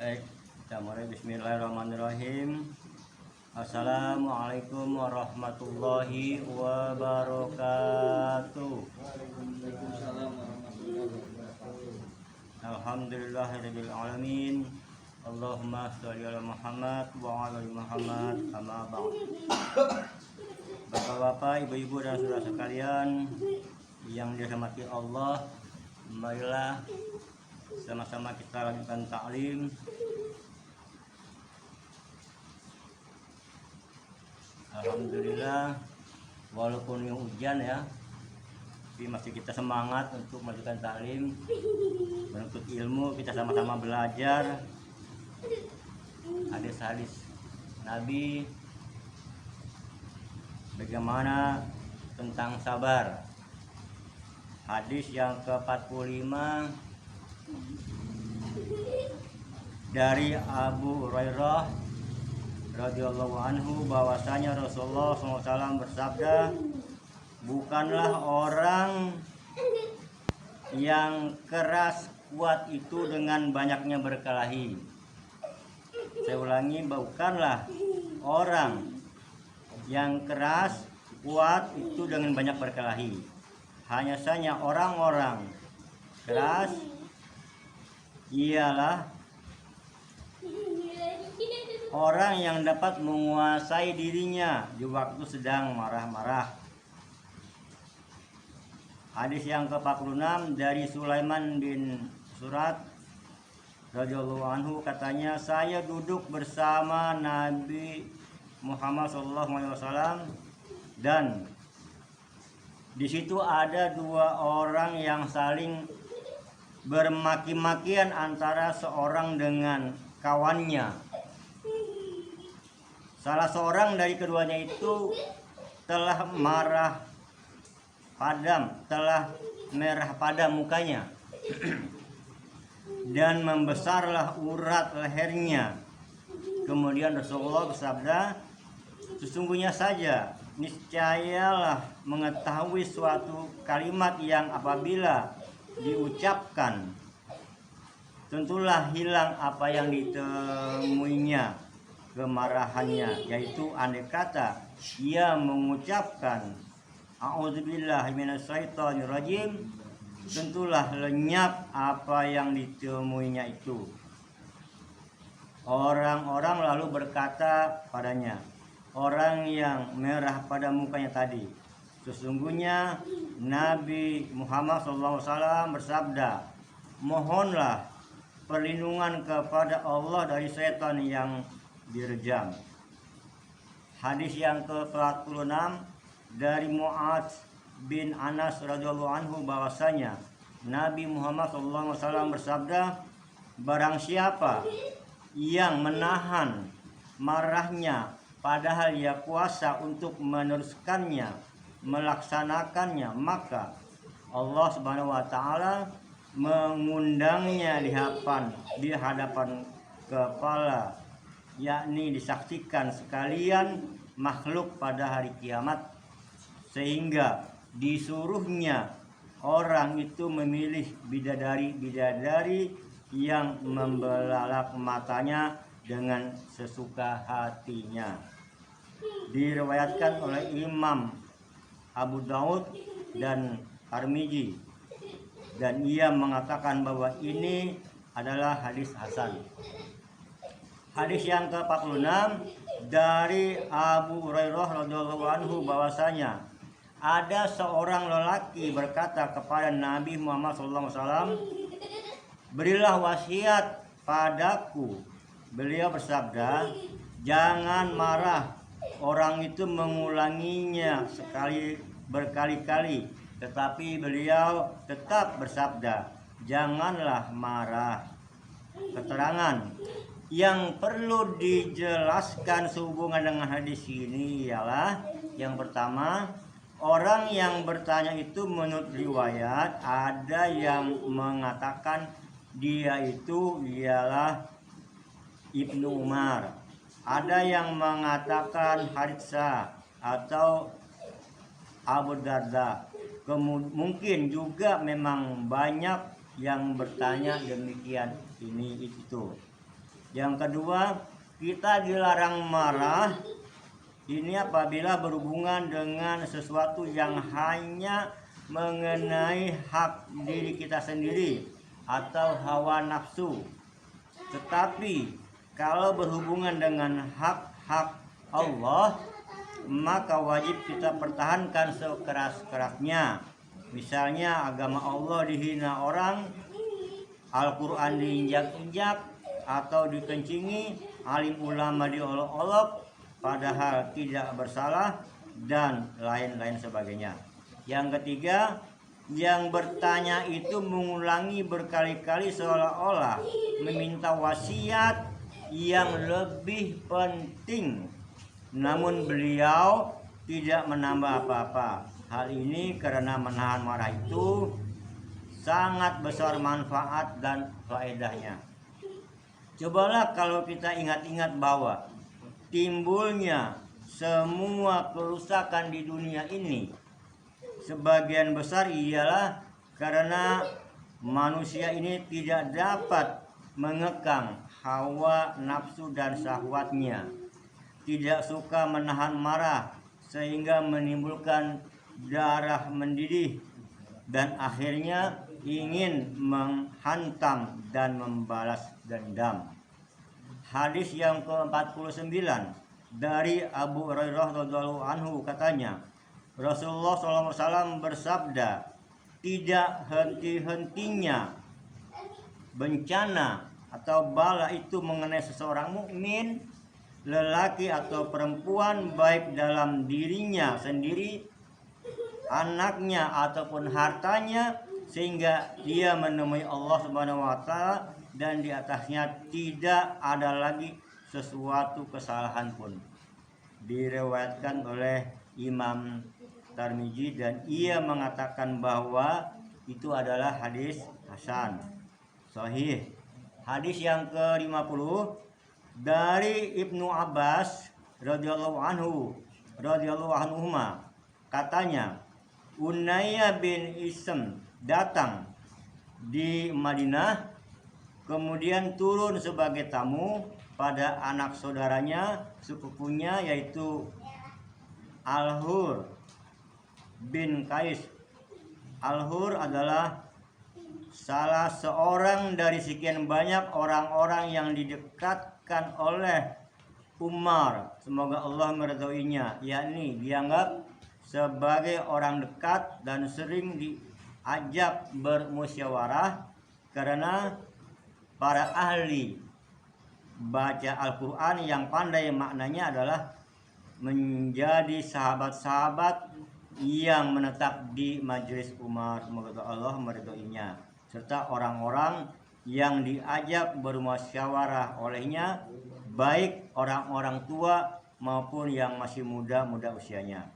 Baik, kita mulai. Bismillahirrahmanirrahim. Assalamualaikum warahmatullahi wabarakatuh. Waalaikumsalam warahmatullahi wabarakatuh. Alhamdulillahirabbil alamin. Allahumma sholli ala Muhammad wa ala ali Muhammad. Amma ba'd. Bapak-bapak, ibu-ibu dan saudara sekalian yang dirahmati Allah, marilah sama-sama kita lanjutkan taklim. Alhamdulillah, walaupun yang hujan ya, tapi masih kita semangat untuk melanjutkan taklim, menuntut ilmu. Kita sama-sama belajar hadis-hadis Nabi, bagaimana tentang sabar. Hadis yang ke-45 dari Abu Hurairah radhiyallahu anhu bahwasanya Rasulullah SAW bersabda, bukanlah orang yang keras kuat itu dengan banyaknya berkelahi. Saya ulangi, bukanlah orang yang keras kuat itu dengan banyak berkelahi. Hanya saja orang-orang keras ialah orang yang dapat menguasai dirinya di waktu sedang marah-marah. Hadis yang ke-46 dari Sulaiman bin Surat radhiyallahu anhu, katanya, saya duduk bersama Nabi Muhammad SAW dan di situ ada dua orang yang saling bermaki-makian antara seorang dengan kawannya. Salah seorang dari keduanya itu telah marah padam, telah merah padam mukanya dan membesarlah urat lehernya. Kemudian Rasulullah bersabda, sesungguhnya saja niscayalah mengetahui suatu kalimat yang apabila diucapkan tentulah hilang apa yang ditemuinya kemarahannya, yaitu andai kata ia mengucapkan a'udzubillahi minasyaitonirrajim, tentulah lenyap apa yang ditemuinya itu. Orang-orang lalu berkata padanya, orang yang merah pada mukanya tadi, sesungguhnya Nabi Muhammad SAW bersabda, mohonlah perlindungan kepada Allah dari setan yang direjam. Hadis yang ke-46 dari Mu'adz bin Anas radhiyallahu anhu bahwasanya Nabi Muhammad SAW bersabda, barang siapa yang menahan marahnya padahal ia kuasa untuk meneruskannya, melaksanakannya, maka Allah Subhanahu wa taala mengundangnya di hadapan kepala, yakni disaksikan sekalian makhluk pada hari kiamat, sehingga disuruhnya orang itu memilih bidadari yang membelalak matanya dengan sesuka hatinya. Diriwayatkan oleh Imam Abu Daud dan Tirmidzi, dan ia mengatakan bahwa ini adalah hadis hasan. Hadis yang ke-46 dari Abu Hurairah radhiyallahu anhu bahwasanya ada seorang lelaki berkata kepada Nabi Muhammad SAW, berilah wasiat padaku. Beliau bersabda, jangan marah. Orang itu mengulanginya berkali-kali, tetapi beliau tetap bersabda, janganlah marah. Keterangan yang perlu dijelaskan sehubungan dengan hadis ini ialah, yang pertama, orang yang bertanya itu menurut riwayat ada yang mengatakan dia itu ialah Ibnu Umar, ada yang mengatakan Haritsah atau Abu Darda. Mungkin juga memang banyak yang bertanya demikian ini itu. Yang kedua, kita dilarang marah ini apabila berhubungan dengan sesuatu yang hanya mengenai hak diri kita sendiri atau hawa nafsu. Tetapi kalau berhubungan dengan hak-hak Allah, maka wajib kita pertahankan sekeras-kerasnya. Misalnya agama Allah dihina orang, Al-Quran diinjak-injak atau dikencingi, alim ulama diolok-olok padahal tidak bersalah, dan lain-lain sebagainya. Yang ketiga, yang bertanya itu mengulangi berkali-kali seolah-olah meminta wasiat yang lebih penting, namun beliau tidak menambah apa-apa. Hal ini karena menahan marah itu sangat besar manfaat dan faedahnya. Cobalah kalau kita ingat-ingat bahwa timbulnya semua kerusakan di dunia ini sebagian besar ialah karena manusia ini tidak dapat mengekang hawa nafsu dan syahwatnya, tidak suka menahan marah sehingga menimbulkan darah mendidih, dan akhirnya ingin menghantam dan membalas dendam. Hadis yang ke-49 dari Abu Hurairah radhiyallahu anhu katanya, Rasulullah SAW bersabda, tidak henti-hentinya bencana atau bala itu mengenai seseorang mukmin, lelaki atau perempuan, baik dalam dirinya sendiri, anaknya ataupun hartanya, sehingga dia menemui Allah Subhanahu wa taala dan di atasnya tidak ada lagi sesuatu kesalahan pun. Diriwayatkan oleh Imam Tirmidzi dan ia mengatakan bahwa itu adalah hadis hasan sahih. Hadis yang ke-50 dari Ibnu Abbas radhiyallahu anhuma katanya, Unayya bin Ism datang di Madinah, kemudian turun sebagai tamu pada anak saudaranya sepupunya yaitu Al-Hur bin Qais. Al-Hur adalah salah seorang dari sekian banyak orang-orang yang didekatkan oleh Umar, semoga Allah meridhoinya, yakni dianggap sebagai orang dekat dan sering diajak bermusyawarah karena para ahli baca Al-Quran yang pandai maknanya adalah menjadi sahabat-sahabat yang menetap di majelis Umar, semoga Allah meridhoinya, serta orang-orang yang diajak bermusyawarah olehnya, baik orang-orang tua maupun yang masih muda usianya.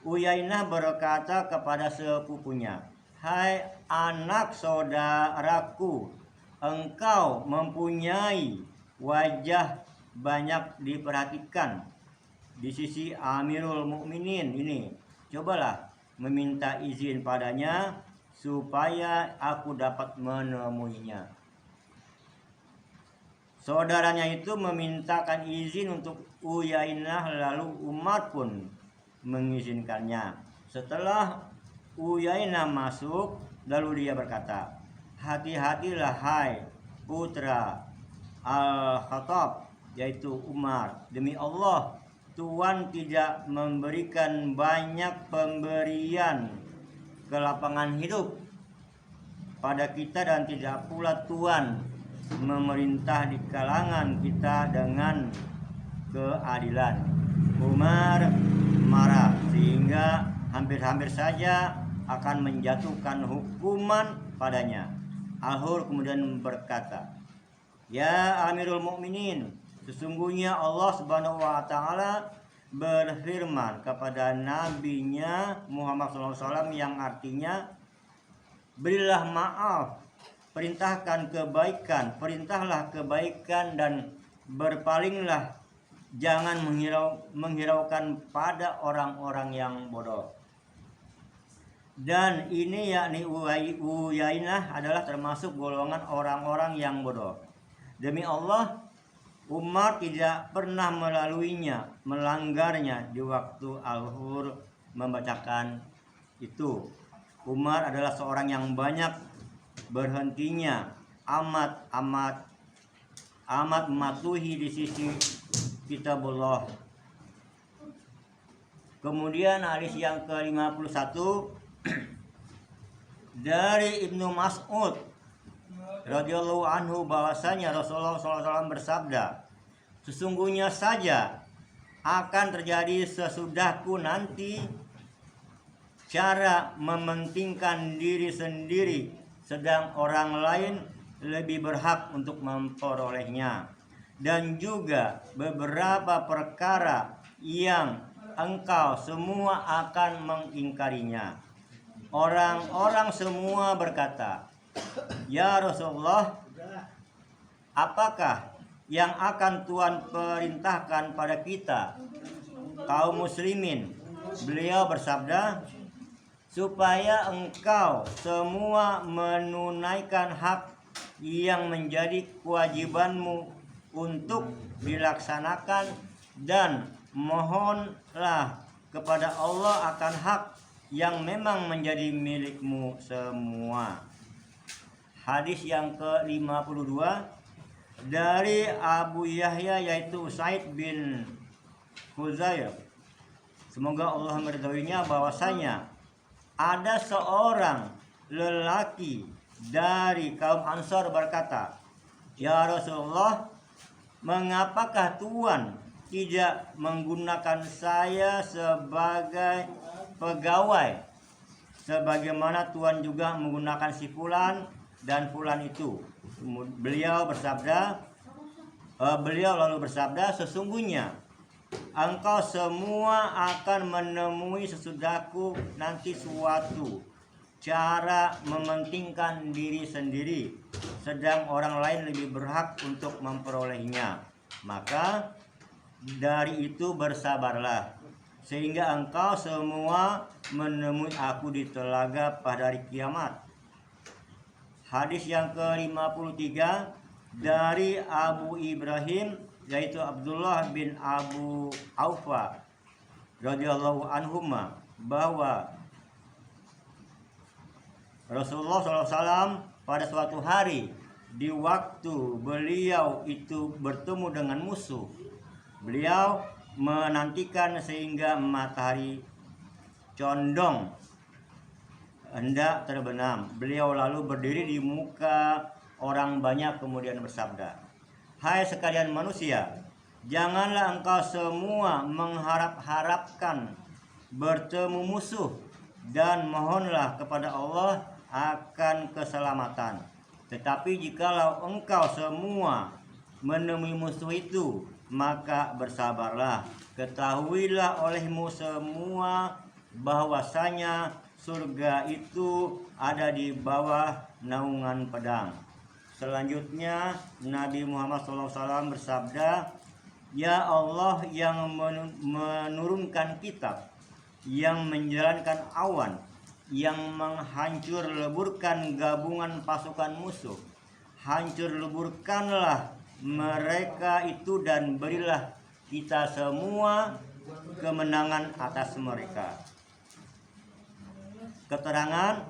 Uyainah berkata kepada sepupunya, hai anak saudaraku, engkau mempunyai wajah banyak diperhatikan di sisi Amirul Mukminin ini. Cobalah meminta izin padanya supaya aku dapat menemuinya. Saudaranya itu memintakan izin untuk Uyainah, lalu Umar pun mengizinkannya. Setelah Uyainah masuk, lalu dia berkata, hati-hatilah hai putra Al-Khattab, yaitu Umar, demi Allah Tuhan tidak memberikan banyak pemberian kelapangan hidup pada kita, dan tidak pula Tuhan memerintah di kalangan kita dengan keadilan. Umar marah sehingga hampir-hampir saja akan menjatuhkan hukuman padanya. Al-Hur kemudian berkata, ya Amirul Mukminin, sesungguhnya Allah Subhanahu wa taala berfirman kepada nabinya Muhammad SAW yang artinya, berilah maaf, perintahkan kebaikan, perintahlah kebaikan, dan berpalinglah, jangan menghiraukan pada orang-orang yang bodoh. Dan ini yakni Uyainah adalah termasuk golongan orang-orang yang bodoh. Demi Allah, Umar tidak pernah melanggarnya di waktu al-zuhur membacakan itu. Umar adalah seorang yang banyak berhentinya, amat mematuhi di sisi kitabullah. Kemudian hadis yang ke-51 dari Ibnu Mas'ud radhiyallahu anhu bahwasanya Rasulullah SAW bersabda, sesungguhnya saja akan terjadi sesudahku nanti cara mementingkan diri sendiri, sedang orang lain lebih berhak untuk memperolehnya, dan juga beberapa perkara yang engkau semua akan mengingkarinya. Orang-orang semua berkata, ya Rasulullah, apakah yang akan Tuhan perintahkan pada kita, kaum muslimin? Beliau bersabda, supaya engkau semua menunaikan hak yang menjadi kewajibanmu untuk dilaksanakan, dan mohonlah kepada Allah akan hak yang memang menjadi milikmu semua. Hadis yang ke-52 dari Abu Yahya yaitu Usaid bin Huzair, semoga Allah meridhoinya, bahwasanya ada seorang lelaki dari kaum Ansor berkata, ya Rasulullah, mengapakah Tuhan tidak menggunakan saya sebagai pegawai sebagaimana Tuhan juga menggunakan si fulan dan fulan itu? Beliau lalu bersabda, sesungguhnya engkau semua akan menemui sesudahku nanti suatu cara mementingkan diri sendiri, sedang orang lain lebih berhak untuk memperolehnya. Maka dari itu bersabarlah, sehingga engkau semua menemui aku di telaga pada hari kiamat. Hadis yang ke-53 dari Abu Ibrahim yaitu Abdullah bin Abu Aufa radhiyallahu anhuma, bahwa Rasulullah SAW pada suatu hari di waktu beliau itu bertemu dengan musuh, beliau menantikan sehingga matahari condong hendak terbenam. Beliau lalu berdiri di muka orang banyak kemudian bersabda, hai sekalian manusia, janganlah engkau semua mengharap-harapkan bertemu musuh, dan mohonlah kepada Allah akan keselamatan. Tetapi jikalau engkau semua menemui musuh itu, maka bersabarlah. Ketahuilah olehmu semua bahwasanya surga itu ada di bawah naungan pedang. Selanjutnya Nabi Muhammad SAW bersabda, ya Allah yang menurunkan kitab, yang menjalankan awan, yang menghancur leburkan gabungan pasukan musuh, hancur leburkanlah mereka itu dan berilah kita semua kemenangan atas mereka. Keterangan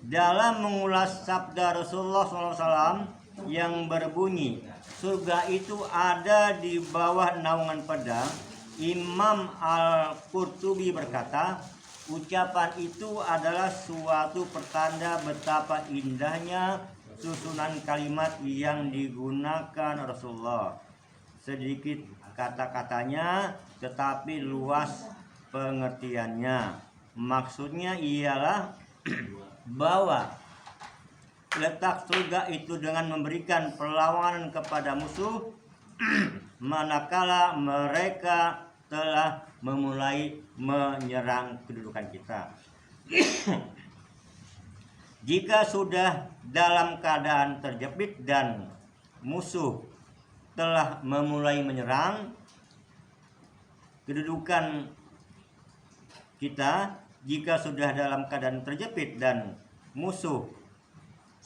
dalam mengulas sabda Rasulullah SAW yang berbunyi, surga itu ada di bawah naungan pedang, Imam Al-Qurtubi berkata, ucapan itu adalah suatu pertanda betapa indahnya susunan kalimat yang digunakan Rasulullah. Sedikit kata-katanya tetapi luas pengertiannya. Maksudnya ialah bahwa letak surga itu dengan memberikan perlawanan kepada musuh manakala mereka telah memulai menyerang kedudukan kita. Jika sudah dalam keadaan terjepit dan musuh telah memulai menyerang kedudukan kita, jika sudah dalam keadaan terjepit dan musuh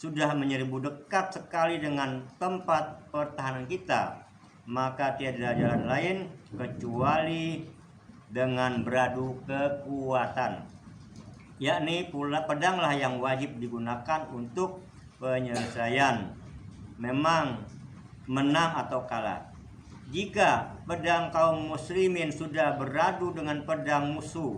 sudah menyerbu dekat sekali dengan tempat pertahanan kita, maka tiada jalan lain kecuali dengan beradu kekuatan, yakni pula pedanglah yang wajib digunakan untuk penyelesaian, memang menang atau kalah. Jika pedang kaum muslimin sudah beradu dengan pedang musuh,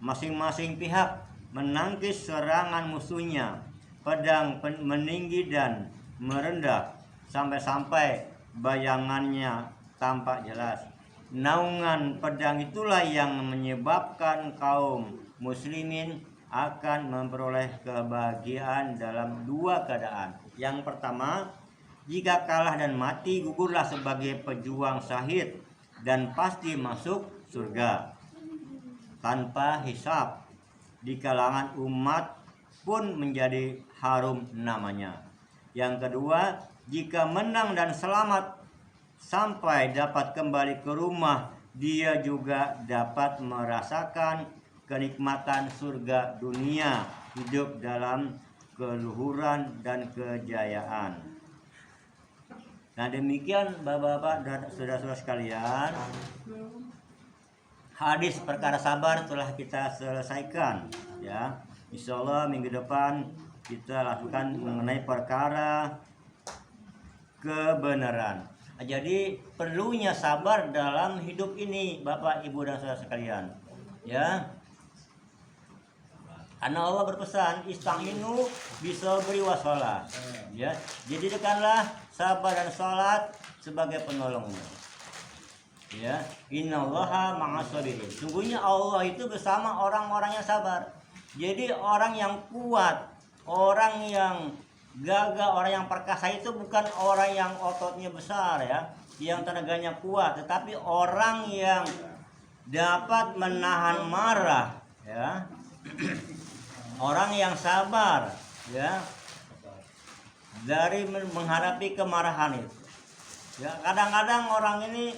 masing-masing pihak menangkis serangan musuhnya, pedang meninggi dan merendah sampai-sampai bayangannya tampak jelas. Naungan pedang itulah yang menyebabkan kaum muslimin akan memperoleh kebahagiaan dalam dua keadaan. Yang pertama, jika kalah dan mati, gugurlah sebagai pejuang syahid dan pasti masuk surga tanpa hisab. Di kalangan umat pun menjadi harum namanya. Yang kedua, jika menang dan selamat sampai dapat kembali ke rumah, dia juga dapat merasakan kenikmatan surga dunia, hidup dalam keluhuran dan kejayaan. Nah, demikian Bapak-bapak dan saudara-saudara sekalian, hadis perkara sabar telah kita selesaikan, ya. Insya Allah minggu depan kita lakukan mengenai perkara kebenaran. Jadi perlunya sabar dalam hidup ini, Bapak, Ibu dan saudara sekalian, ya. Karena Allah berpesan, ista'inu bisabri wassalah, ya. Jadikanlah sabar dan salat sebagai penolongmu, ya. Innallaha ma'as sabirin. Sungguhnya Allah itu bersama orang-orang yang sabar. Jadi orang yang kuat, orang yang gagah, orang yang perkasa itu bukan orang yang ototnya besar, ya, yang tenaganya kuat, tetapi orang yang dapat menahan marah, ya. Orang yang sabar, ya, dari menghadapi kemarahan itu. Ya, kadang-kadang orang ini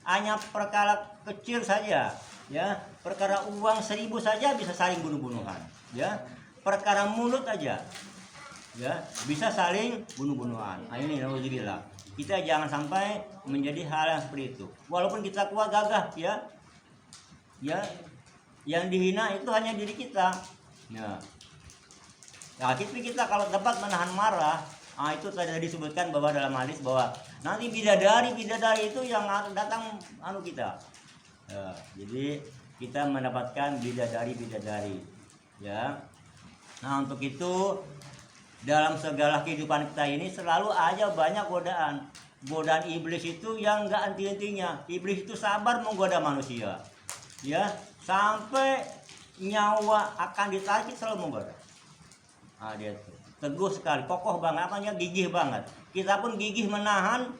hanya perkara kecil saja, ya, perkara uang 1000 saja bisa saling bunuh-bunuhan, ya, perkara mulut aja, ya, bisa saling bunuh-bunuhan. Nah, ini nauzubillah. Kita jangan sampai menjadi hal yang seperti itu. Walaupun kita kuat gagah, ya, yang dihina itu hanya diri kita. Ya, tapi kita kalau dapat menahan marah, itu tadi disebutkan bahwa dalam hadis bahwa nanti bidadari itu yang datang kita. Ya, jadi kita mendapatkan bidadari, ya. Nah, untuk itu dalam segala kehidupan kita ini selalu aja banyak godaan iblis itu yang enggak henti-hentinya. Iblis itu sabar menggoda manusia, ya, sampai nyawa akan ditarik selalu menggoda. Dia tuh teguh sekali, kokoh banget, apanya gigih banget. Kita pun gigih menahan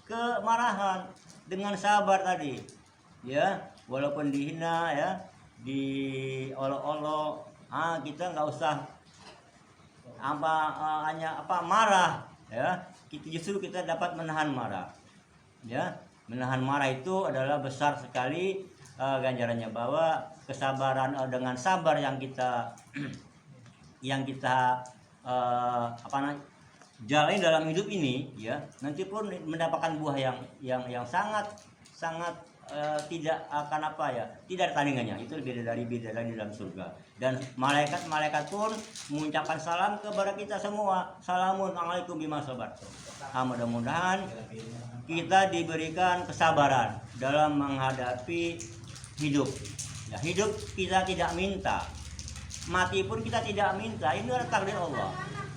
kemarahan dengan sabar tadi, ya. Walaupun dihina, ya, diolok-olok, kita nggak usah marah, ya. Justru kita dapat menahan marah, ya. Menahan marah itu adalah besar sekali ganjarannya, bahwa kesabaran dengan sabar yang kita jalani dalam hidup ini, ya, nanti pun mendapatkan buah yang sangat tidak akan tidak ada tandingannya. Itu lebih dari dalam surga. Dan malaikat pun mengucapkan salam kepada kita semua, salamun alaikum bima sabartum. Mudah-mudahan kita diberikan kesabaran dalam menghadapi hidup. Ya, hidup kita tidak minta, mati pun kita tidak minta. Ini adalah takdir Allah.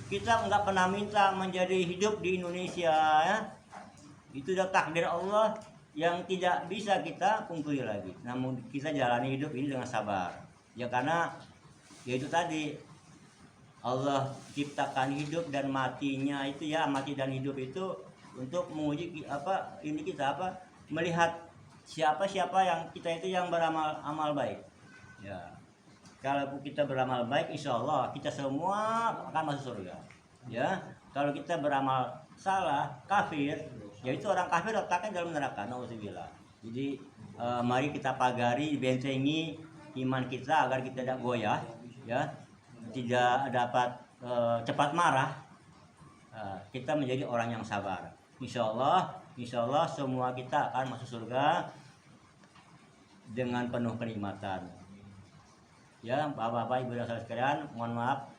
Kita nggak pernah minta menjadi hidup di Indonesia, ya. Itu adalah takdir Allah yang tidak bisa kita pungkiri lagi. Namun kita jalani hidup ini dengan sabar, ya, karena yaitu tadi Allah ciptakan hidup dan matinya itu, ya, mati dan hidup itu untuk menguji kita melihat siapa yang kita itu yang beramal baik, ya. Kalau kita beramal baik, insya Allah kita semua akan masuk surga, ya. Kalau kita beramal salah, kafir, yaitu orang kafir letaknya dalam neraka, nauzubillah. Jadi mari kita pagari, bentengi iman kita agar kita tidak goyah, ya, tidak dapat cepat marah, kita menjadi orang yang sabar. Insya Allah semua kita akan masuk surga dengan penuh kenikmatan. Ya, Bapak-bapak, Ibu dan saudara sekalian, mohon maaf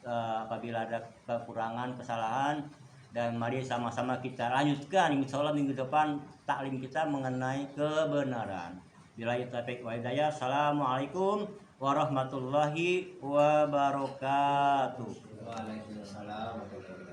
apabila ada kekurangan, kesalahan, dan mari sama-sama kita lanjutkan insya Allah minggu depan taklim kita mengenai kebenaran. Billahi taufiq wal hidayah. Assalamualaikum warahmatullahi wabarakatuh. Waalaikumsalam warahmatullahi wabarakatuh.